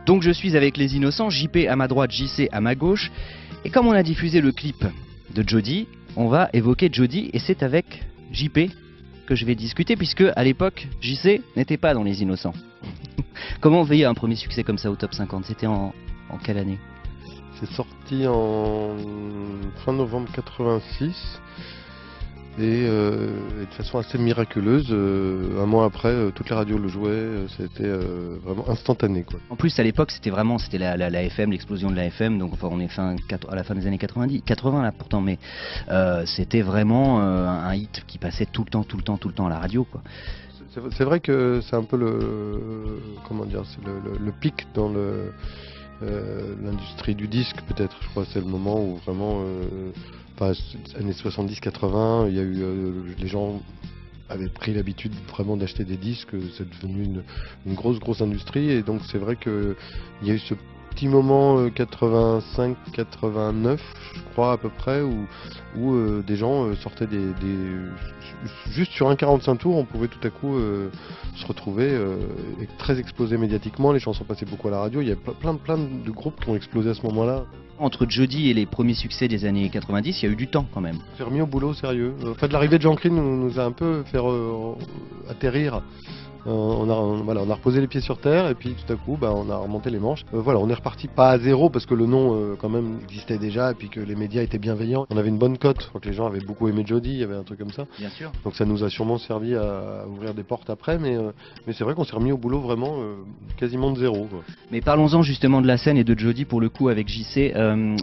Donc je suis avec les Innocents, JP à ma droite, JC à ma gauche. Et comme on a diffusé le clip de Jody, on va évoquer Jody et c'est avec JP que je vais discuter puisque à l'époque, JC n'était pas dans les Innocents. Comment veiller à un premier succès comme ça au top 50? C'était en quelle année? C'est sorti en fin novembre 86 et de façon assez miraculeuse. Un mois après, toutes les radios le jouaient. C'était vraiment instantané, quoi. En plus à l'époque c'était la FM, l'explosion de la FM, donc enfin on est à la fin des années 80 là pourtant, mais c'était vraiment un hit qui passait tout le temps à la radio, quoi. C'est vrai que c'est un peu c'est le pic dans l'industrie du disque, peut-être. Je crois que c'est le moment où vraiment, années 70-80, il y a eu les gens avaient pris l'habitude vraiment d'acheter des disques. C'est devenu une grosse industrie, et donc c'est vrai que il y a eu ce petit moment 85-89, je crois à peu près, où des gens sortaient juste sur un 45 tours, on pouvait tout à coup se retrouver très explosé médiatiquement. Les chansons passaient beaucoup à la radio. Il y a plein de groupes qui ont explosé à ce moment-là. Entre Jody et les premiers succès des années 90, il y a eu du temps quand même. On s'est remis au boulot sérieux. En fait, l'arrivée de Jean Crine nous a un peu fait atterrir. On a reposé les pieds sur terre et puis tout à coup on a remonté les manches. On est reparti pas à zéro parce que le nom quand même existait déjà et puis que les médias étaient bienveillants. On avait une bonne cote, je crois que les gens avaient beaucoup aimé Jody, il y avait un truc comme ça. Bien sûr. Donc ça nous a sûrement servi à ouvrir des portes après, mais c'est vrai qu'on s'est remis au boulot vraiment quasiment de zéro, quoi. Mais parlons-en justement de la scène et de Jody pour le coup avec JC.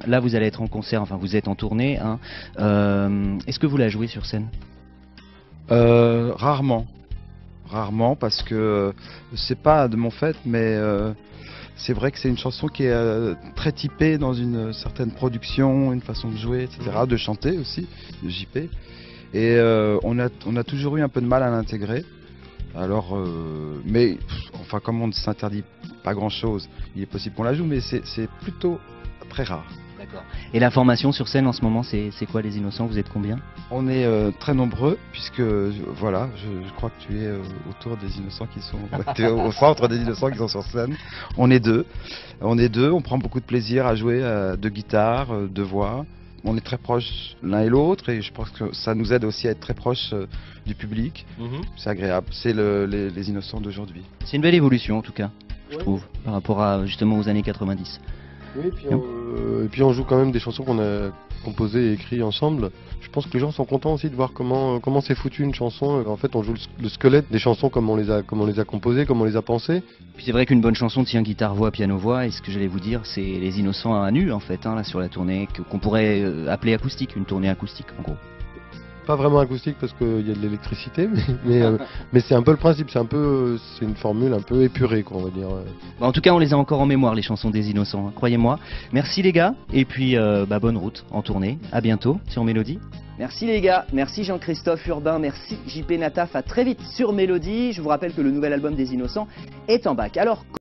Là vous allez être en concert, enfin vous êtes en tournée, hein. Est-ce que vous la jouez sur scène? Rarement, parce que c'est pas de mon fait, mais c'est vrai que c'est une chanson qui est très typée dans une certaine production, une façon de jouer, etc., de chanter aussi, de JP. Et on a toujours eu un peu de mal à l'intégrer. Alors, mais enfin, comme on ne s'interdit pas grand-chose, il est possible qu'on la joue, mais c'est plutôt très rare. D'accord. Et la formation sur scène en ce moment, c'est quoi les Innocents? Vous êtes combien? On est très nombreux, puisque voilà, je crois que tu es autour des Innocents qui sont tu es au centre des Innocents qui sont sur scène. On est deux, on prend beaucoup de plaisir à jouer de guitare, de voix. On est très proches l'un et l'autre, et je pense que ça nous aide aussi à être très proches du public. C'est agréable, c'est les Innocents d'aujourd'hui. C'est une belle évolution en tout cas, je trouve, par rapport à justement aux années 90. Oui, et puis on joue quand même des chansons qu'on a composées et écrites ensemble. Je pense que les gens sont contents aussi de voir comment c'est foutu une chanson. En fait, on joue le squelette des chansons, comme on les a composées, comme on les a pensées. Puis c'est vrai qu'une bonne chanson tient guitare, voix, piano, voix. Et ce que j'allais vous dire, c'est les Innocents à nu en fait, hein, là sur la tournée, qu'on pourrait appeler acoustique, une tournée acoustique en gros. Pas vraiment acoustique parce qu'il y a de l'électricité, mais c'est un peu le principe, c'est une formule un peu épurée, quoi, on va dire. En tout cas, on les a encore en mémoire, les chansons des Innocents, hein, croyez-moi. Merci les gars, et puis bonne route en tournée. À bientôt sur Mélodie. Merci les gars, merci Jean-Christophe Urbain, merci JP Nataf, à très vite sur Mélodie. Je vous rappelle que le nouvel album des Innocents est en bac. Alors